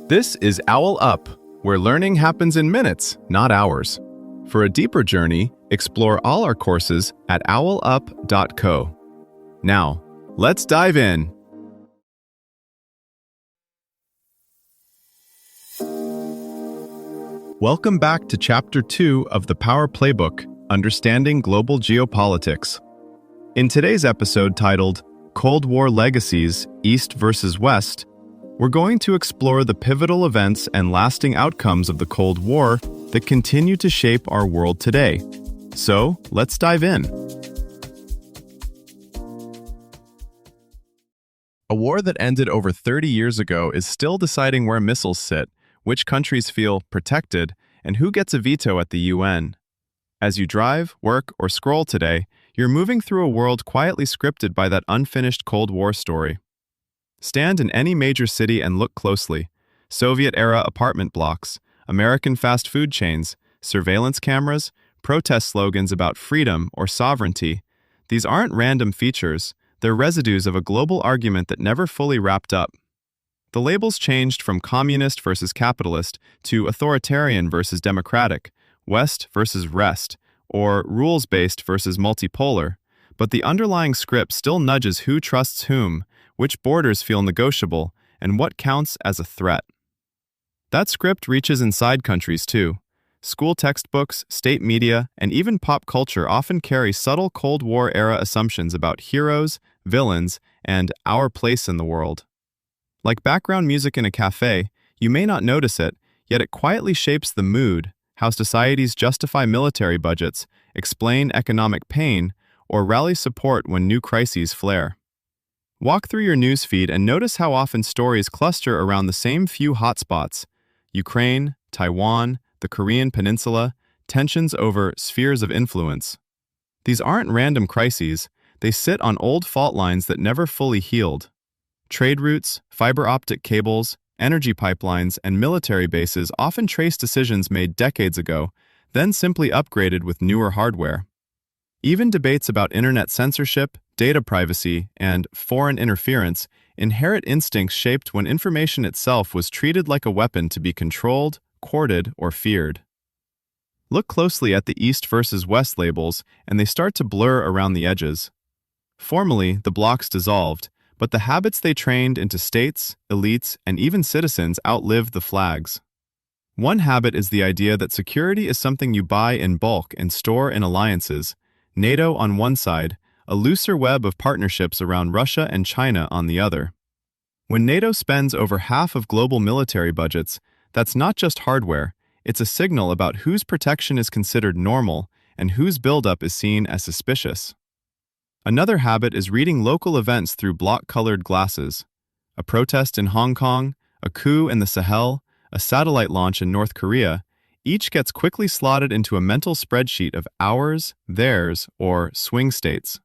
This is OwlUp, where learning happens in minutes, not hours. For a deeper journey, explore all our courses at owlup.co. Now, let's dive in. Welcome back to Chapter 2 of the Power Playbook, Understanding Global Geopolitics. In today's episode titled Cold War Legacies, East versus West, we're going to explore the pivotal events and lasting outcomes of the Cold War that continue to shape our world today. So, let's dive in. A war that ended over 30 years ago is still deciding where missiles sit, which countries feel protected, and who gets a veto at the UN. As you drive, work, or scroll today, you're moving through a world quietly scripted by that unfinished Cold War story. Stand in any major city and look closely. Soviet-era apartment blocks, American fast food chains, surveillance cameras, protest slogans about freedom or sovereignty. These aren't random features, they're residues of a global argument that never fully wrapped up. The labels changed from communist versus capitalist to authoritarian versus democratic, West versus rest, or rules-based versus multipolar, but the underlying script still nudges who trusts whom, which borders feel negotiable, and what counts as a threat. That script reaches inside countries too. School textbooks, state media, and even pop culture often carry subtle Cold War-era assumptions about heroes, villains, and our place in the world. Like background music in a cafe, you may not notice it, yet it quietly shapes the mood, how societies justify military budgets, explain economic pain, or rally support when new crises flare. Walk through your newsfeed and notice how often stories cluster around the same few hotspots: Ukraine, Taiwan, the Korean Peninsula, tensions over spheres of influence. These aren't random crises, they sit on old fault lines that never fully healed. Trade routes, fiber optic cables, energy pipelines, and military bases often trace decisions made decades ago, then simply upgraded with newer hardware. Even debates about internet censorship, data privacy, and foreign interference inherit instincts shaped when information itself was treated like a weapon to be controlled, courted, or feared. Look closely at the East versus West labels, and they start to blur around the edges. Formally, the blocs dissolved, but the habits they trained into states, elites, and even citizens outlived the flags. One habit is the idea that security is something you buy in bulk and store in alliances. NATO on one side, a looser web of partnerships around Russia and China on the other. When NATO spends over half of global military budgets, that's not just hardware, it's a signal about whose protection is considered normal and whose buildup is seen as suspicious. Another habit is reading local events through block-colored glasses. A protest in Hong Kong, a coup in the Sahel, a satellite launch in North Korea, each gets quickly slotted into a mental spreadsheet of ours, theirs, or swing states.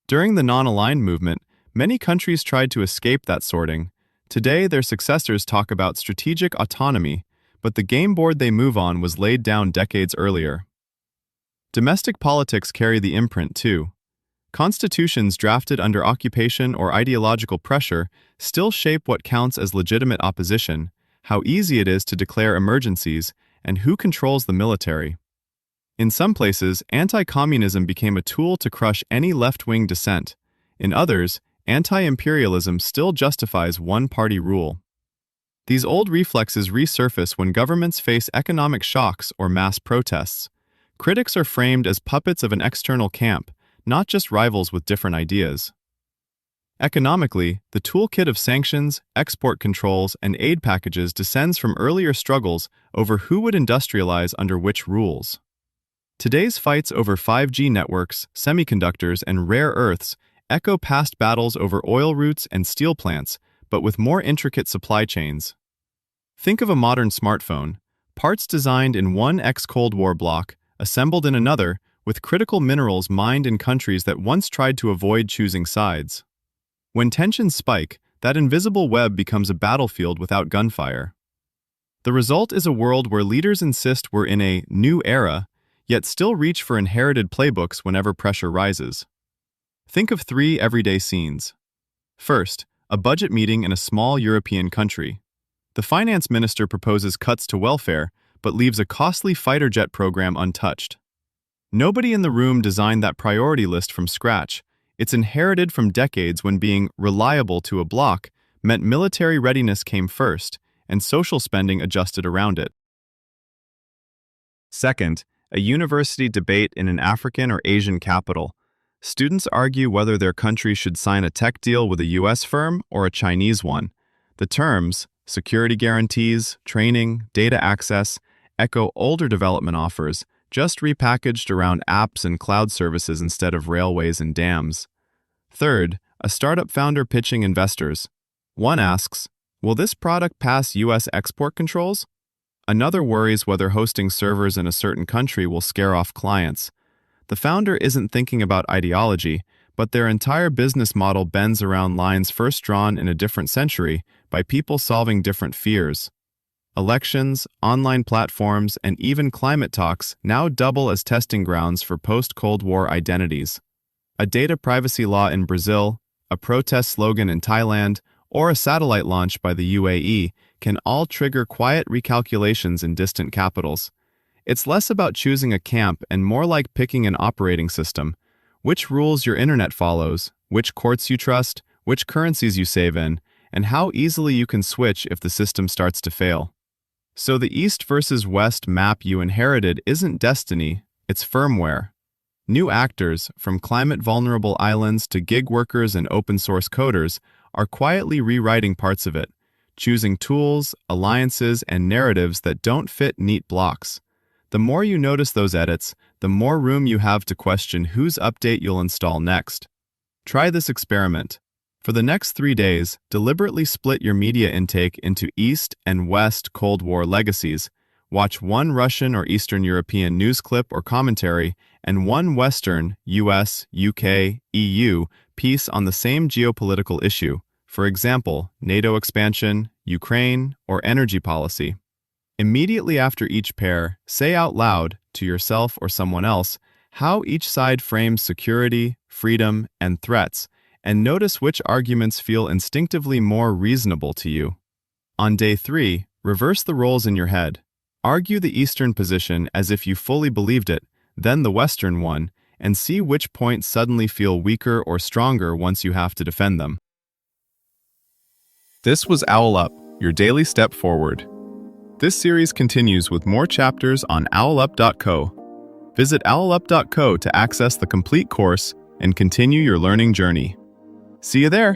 During the non-aligned movement, many countries tried to escape that sorting. Today, their successors talk about strategic autonomy, but the game board they move on was laid down decades earlier. Domestic politics carry the imprint too. Constitutions drafted under occupation or ideological pressure still shape what counts as legitimate opposition, how easy it is to declare emergencies, and who controls the military. In some places, anti-communism became a tool to crush any left-wing dissent. In others, anti-imperialism still justifies one-party rule. These old reflexes resurface when governments face economic shocks or mass protests. Critics are framed as puppets of an external camp, not just rivals with different ideas. Economically, the toolkit of sanctions, export controls, and aid packages descends from earlier struggles over who would industrialize under which rules. Today's fights over 5G networks, semiconductors, and rare earths echo past battles over oil routes and steel plants, but with more intricate supply chains. Think of a modern smartphone, parts designed in one ex-Cold War block, assembled in another, with critical minerals mined in countries that once tried to avoid choosing sides. When tensions spike, that invisible web becomes a battlefield without gunfire. The result is a world where leaders insist we're in a new era, yet still reach for inherited playbooks whenever pressure rises. Think of 3 everyday scenes. First, a budget meeting in a small European country. The finance minister proposes cuts to welfare, but leaves a costly fighter jet program untouched. Nobody in the room designed that priority list from scratch. It's inherited from decades when being reliable to a bloc meant military readiness came first, and social spending adjusted around it. Second, a university debate in an African or Asian capital. Students argue whether their country should sign a tech deal with a US firm or a Chinese one. The terms, security guarantees, training, data access, echo older development offers, just repackaged around apps and cloud services instead of railways and dams. Third, a startup founder pitching investors. One asks, will this product pass US export controls? Another worries whether hosting servers in a certain country will scare off clients. The founder isn't thinking about ideology, but their entire business model bends around lines first drawn in a different century by people solving different fears. Elections, online platforms, and even climate talks now double as testing grounds for post-Cold War identities. A data privacy law in Brazil, a protest slogan in Thailand, or a satellite launch by the UAE can all trigger quiet recalculations in distant capitals. It's less about choosing a camp and more like picking an operating system. Which rules your internet follows, which courts you trust, which currencies you save in, and how easily you can switch if the system starts to fail. So the East versus West map you inherited isn't destiny, it's firmware. New actors, from climate-vulnerable islands to gig workers and open-source coders, are quietly rewriting parts of it, choosing tools, alliances, and narratives that don't fit neat blocks. The more you notice those edits, the more room you have to question whose update you'll install next. Try this experiment. For the next 3 days, deliberately split your media intake into East and West Cold War legacies. Watch one Russian or Eastern European news clip or commentary and one Western, US, UK, EU, piece on the same geopolitical issue. For example, NATO expansion, Ukraine, or energy policy. Immediately after each pair, say out loud, to yourself or someone else, how each side frames security, freedom, and threats, and notice which arguments feel instinctively more reasonable to you. On day 3, reverse the roles in your head. Argue the Eastern position as if you fully believed it, then the Western one, and see which points suddenly feel weaker or stronger once you have to defend them. This was OwlUp, your daily step forward. This series continues with more chapters on OwlUp.co. Visit OwlUp.co to access the complete course and continue your learning journey. See you there!